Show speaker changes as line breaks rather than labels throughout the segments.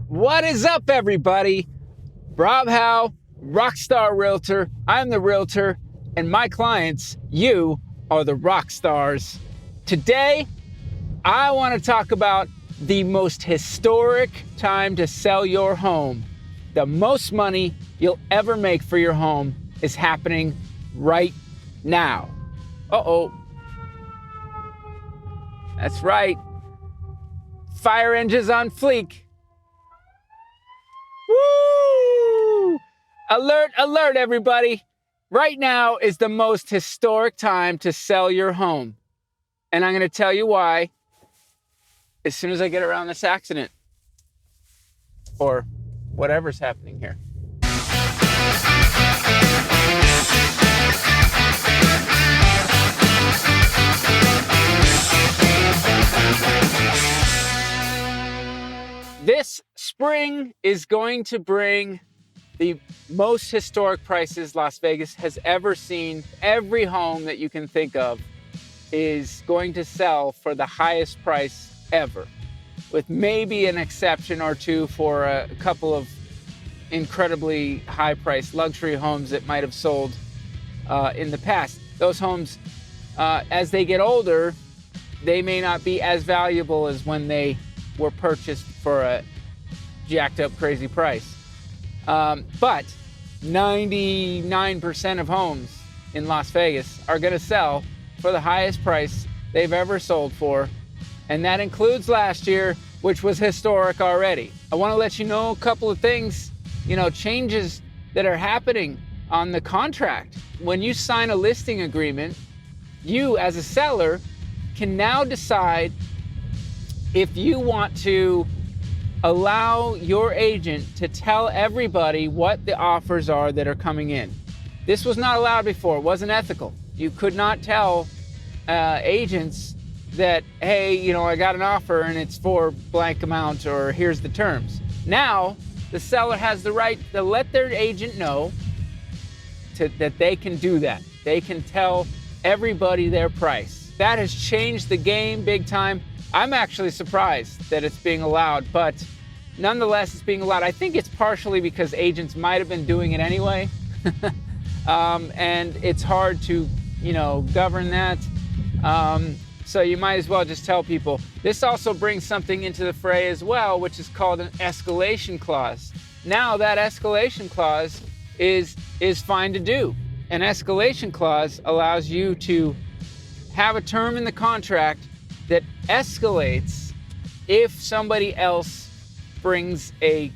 What is up, everybody? Rob Hau, Rockstar Realtor. I'm the Realtor, and my clients, you, are the rock stars. Today, I want to talk about the most historic time to sell your home. The most money you'll ever make for your home is happening right now. Uh-oh. That's right. Fire engines on fleek. Woo! Alert, alert, everybody. Right now is the most historic time to sell your home. And I'm going to tell you why as soon as I get around this accident or whatever's happening here. This spring is going to bring the most historic prices Las Vegas has ever seen. Every home that you can think of is going to sell for the highest price ever, with maybe an exception or two for a couple of incredibly high-priced luxury homes that might have sold in the past. Those homes, as they get older, they may not be as valuable as when they were purchased for a jacked up crazy price. But 99% of homes in Las Vegas are going to sell for the highest price they've ever sold for. And that includes last year, which was historic already. I want to let you know a couple of things, changes that are happening on the contract. When you sign a listing agreement, you as a seller can now decide if you want to allow your agent to tell everybody what the offers are that are coming in. This was not allowed before. It wasn't ethical. You could not tell agents that, hey, I got an offer and it's for blank amount, or here's the terms. Now, the seller has the right to let their agent know that they can do that. They can tell everybody their price. That has changed the game big time. I'm actually surprised that it's being allowed, but nonetheless, it's being allowed. I think it's partially because agents might have been doing it anyway, and it's hard to, govern that. So you might as well just tell people. This also brings something into the fray as well, which is called an escalation clause. Now that escalation clause is fine to do. An escalation clause allows you to have a term in the contract that escalates if somebody else brings a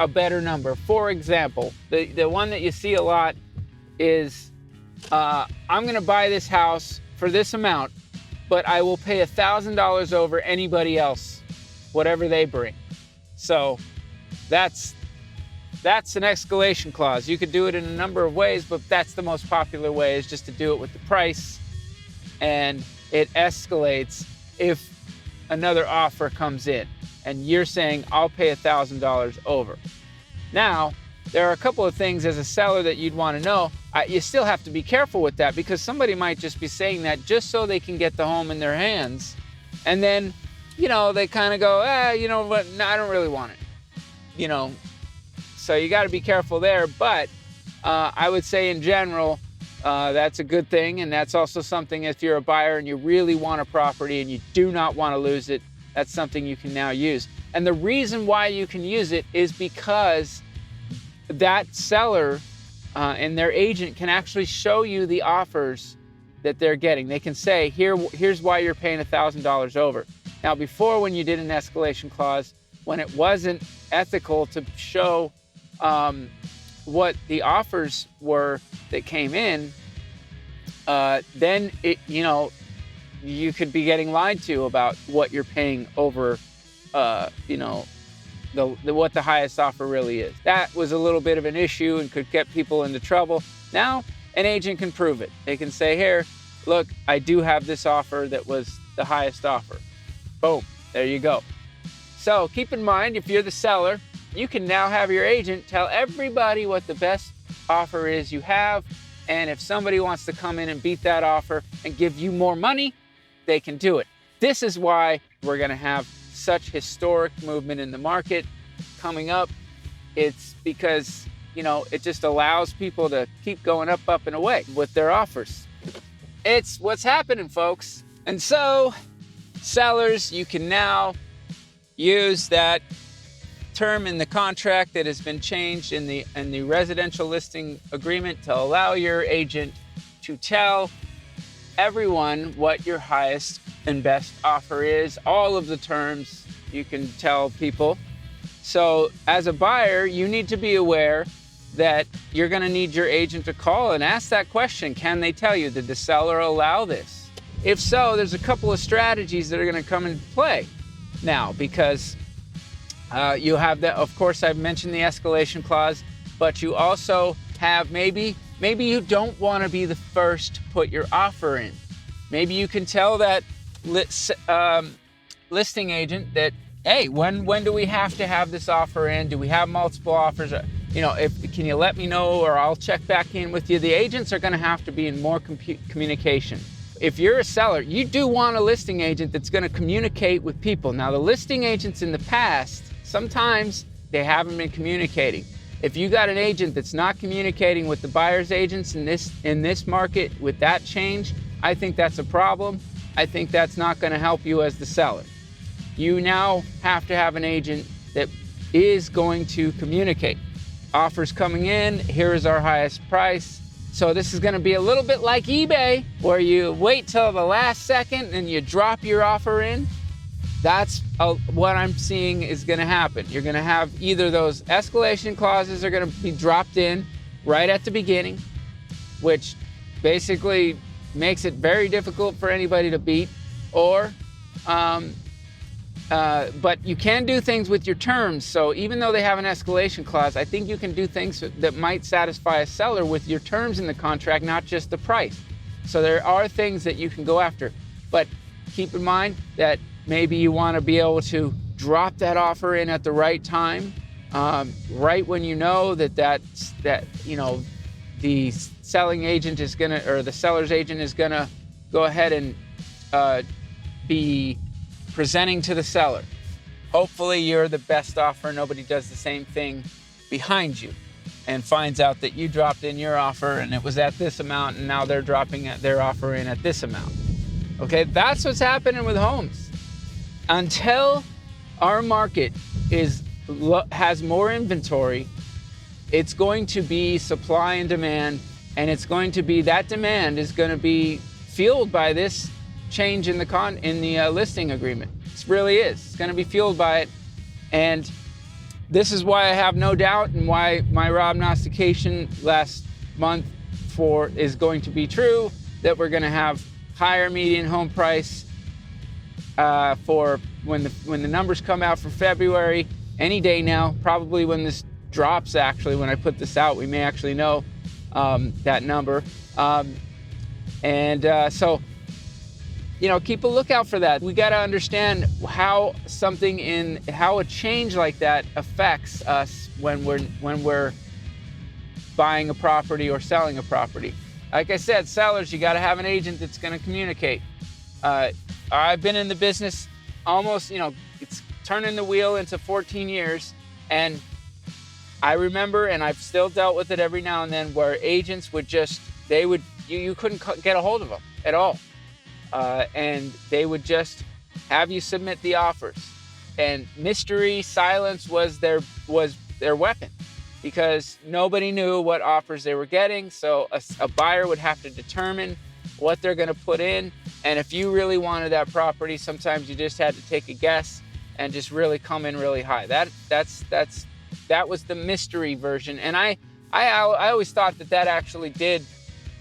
better number. For example, the one that you see a lot is, I'm gonna buy this house for this amount, but I will pay $1,000 over anybody else, whatever they bring. So that's an escalation clause. You could do it in a number of ways, but that's the most popular way, is just to do it with the price, and it escalates if another offer comes in and you're saying, I'll pay $1,000 over. Now, there are a couple of things as a seller that you'd want to know. You still have to be careful with that, because somebody might just be saying that just so they can get the home in their hands. And then, they kind of go, you know what, no, I don't really want it. So you got to be careful there. But I would say in general, that's a good thing. And that's also something, if you're a buyer and you really want a property and you do not want to lose it, that's something you can now use. And the reason why you can use it is because that seller and their agent can actually show you the offers that they're getting. They can say, here's why you're paying $1,000 over. Now, before, when you did an escalation clause, when it wasn't ethical to show what the offers were that came in, then you could be getting lied to about what you're paying over, what the highest offer really is. That was a little bit of an issue and could get people into trouble. Now, an agent can prove it. They can say, here, look, I do have this offer that was the highest offer. Boom, there you go. So keep in mind, if you're the seller, you can now have your agent tell everybody what the best offer is you have. And if somebody wants to come in and beat that offer and give you more money, they can do it. This is why we're going to have such historic movement in the market. coming up, it's because, you know, it just allows people to keep going up, and away with their offers. It's what's happening, folks. And so, sellers, you can now use that term in the contract that has been changed in the residential listing agreement to allow your agent to tell everyone what your highest and best offer is. All of the terms you can tell people. So as a buyer, you need to be aware that you're going to need your agent to call and ask that question. Can they tell you, did the seller allow this? If so, there's a couple of strategies that are going to come into play now, because you have that, of course, I've mentioned the escalation clause, but you also have maybe you don't want to be the first to put your offer in. Maybe you can tell that listing agent that, hey, when do we have to have this offer in? Do we have multiple offers? You know, can you let me know, or I'll check back in with you. The agents are going to have to be in more communication. If you're a seller, you do want a listing agent that's going to communicate with people. Now, the listing agents in the past, sometimes they haven't been communicating. If you got an agent that's not communicating with the buyer's agents in this market with that change, I think that's a problem. I think that's not going to help you as the seller. You now have to have an agent that is going to communicate. Offers coming in, here is our highest price. So this is going to be a little bit like eBay, where you wait till the last second and you drop your offer in. That's what I'm seeing is going to happen. You're going to have either those escalation clauses are going to be dropped in right at the beginning, which basically makes it very difficult for anybody to beat, or but you can do things with your terms. So even though they have an escalation clause, I think you can do things that might satisfy a seller with your terms in the contract, not just the price. So there are things that you can go after, but keep in mind that maybe you want to be able to drop that offer in at the right time, right when you know that you know the selling agent is gonna, or the seller's agent is gonna go ahead and be presenting to the seller. Hopefully you're the best offer. Nobody does the same thing behind you and finds out that you dropped in your offer and it was at this amount, and now they're dropping their offer in at this amount. Okay, that's what's happening with homes. Until our market has more inventory, it's going to be supply and demand, and it's going to be, that demand is going to be fueled by this change in the listing agreement. It really is. It's going to be fueled by it, and this is why I have no doubt, and why my prognostication last month is going to be true, that we're going to have higher median home price for when the numbers come out for February, any day now. Probably when this drops, actually, when I put this out, we may actually know that number. So, you know, keep a lookout for that. We got to understand how a change like that affects us when we're buying a property or selling a property. Like I said, sellers, you got to have an agent that's going to communicate. I've been in the business almost, you know, it's turning the wheel into 14 years, and I remember, and I've still dealt with it every now and then, where agents would just, you couldn't get a hold of them at all. And they would just have you submit the offers, and mystery, silence was their weapon, because nobody knew what offers they were getting. So a buyer would have to determine what they're going to put in, and if you really wanted that property, sometimes you just had to take a guess and just really come in really high. That was the mystery version, and I always thought that actually did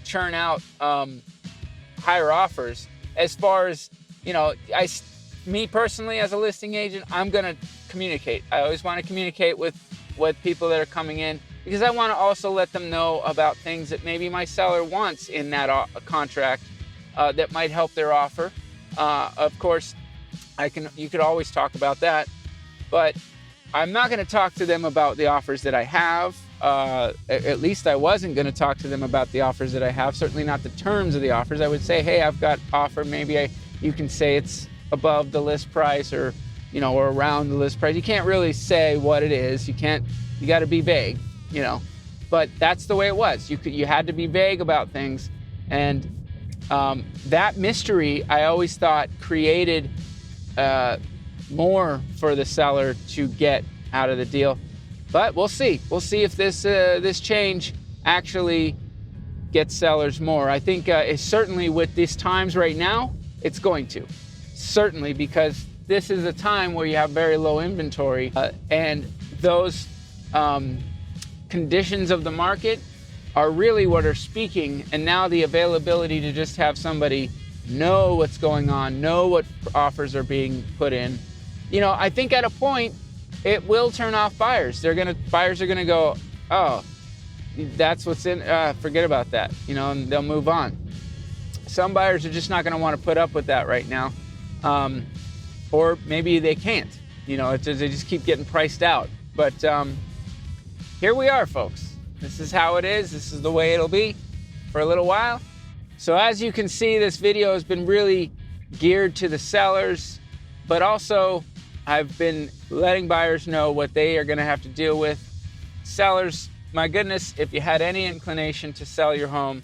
churn out higher offers. As far as, you know, me personally as a listing agent, I'm going to communicate. I always want to communicate with people that are coming in, because I want to also let them know about things that maybe my seller wants in that contract that might help their offer. Of course, you could always talk about that, but I'm not going to talk to them about the offers that I have. At least I wasn't going to talk to them about the offers that I have, certainly not the terms of the offers. I would say, hey, I've got offer, maybe you can say it's above the list price, or or around the list price. You can't really say what it is. You got to be vague, but that's the way it was. You had to be vague about things. And that mystery, I always thought, created more for the seller to get out of the deal. But we'll see. We'll see if this change actually gets sellers more. I think it's certainly with these times right now, it's going to. Certainly, because this is a time where you have very low inventory, and those conditions of the market are really what are speaking. And now the availability to just have somebody know what's going on, know what offers are being put in. I think at a point it will turn off buyers. Buyers are gonna go, oh, that's what's in, forget about that, and they'll move on. Some buyers are just not gonna wanna put up with that right now. Or maybe they can't, they just keep getting priced out. But here we are, folks. This is how it is. This is the way it'll be for a little while. So as you can see, this video has been really geared to the sellers, but also I've been letting buyers know what they are gonna have to deal with. Sellers, my goodness, if you had any inclination to sell your home,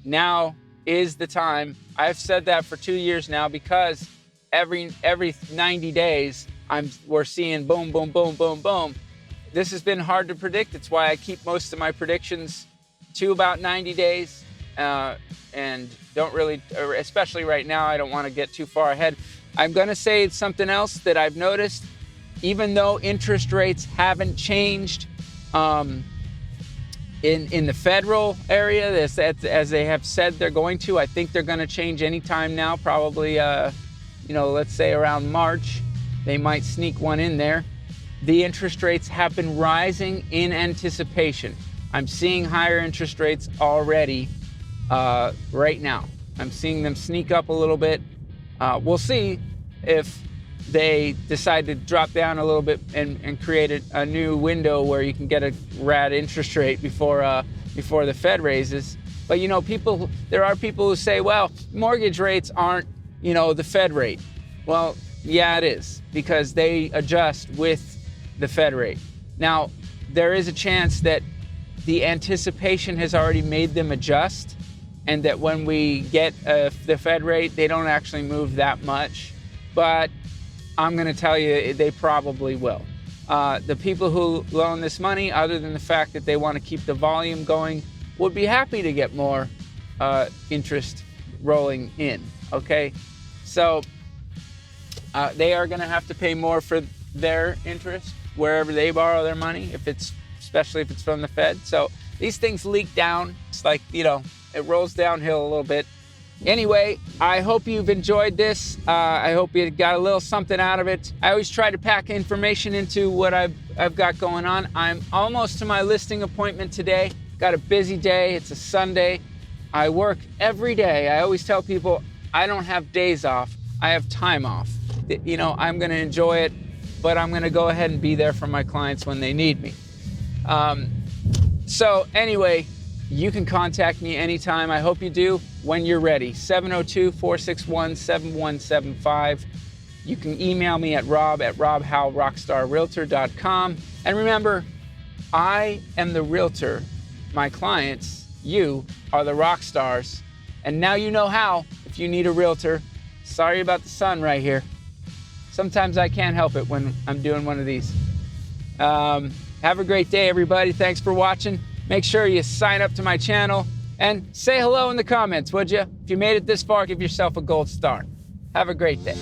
now is the time. I've said that for 2 years now, because every 90 days, we're seeing boom, boom, boom, boom, boom. This has been hard to predict. It's why I keep most of my predictions to about 90 days, and don't really, especially right now, I don't want to get too far ahead. I'm gonna say something else that I've noticed. Even though interest rates haven't changed in the federal area, as they have said they're going to, I think they're gonna change anytime now, probably, let's say around March, they might sneak one in there. The interest rates have been rising in anticipation. I'm seeing higher interest rates already right now. I'm seeing them sneak up a little bit. We'll see if they decide to drop down a little bit and create a new window where you can get a rad interest rate before the Fed raises. But there are people who say, well, mortgage rates aren't, the Fed rate. Well, yeah, it is, because they adjust with the Fed rate. Now, there is a chance that the anticipation has already made them adjust, and that when we get the Fed rate, they don't actually move that much. But I'm gonna tell you, they probably will. The people who loan this money, other than the fact that they want to keep the volume going, would be happy to get more interest rolling in, okay? So they are gonna have to pay more for their interest wherever they borrow their money, especially if it's from the Fed. So these things leak down. It's like, it rolls downhill a little bit. Anyway, I hope you've enjoyed this. I hope you got a little something out of it. I always try to pack information into what I've got going on. I'm almost to my listing appointment today. Got a busy day. It's a Sunday. I work every day. I always tell people I don't have days off. I have time off. I'm going to enjoy it, but I'm going to go ahead and be there for my clients when they need me. So anyway, you can contact me anytime. I hope you do when you're ready. 702-461-7175. You can email me at rob@robhaurockstarrealtor.com. And remember, I am the realtor. My clients, you, are the rock stars. And now you know how, if you need a realtor. Sorry about the sun right here. Sometimes I can't help it when I'm doing one of these. Have a great day, everybody. Thanks for watching. Make sure you sign up to my channel and say hello in the comments, would you? If you made it this far, give yourself a gold star. Have a great day.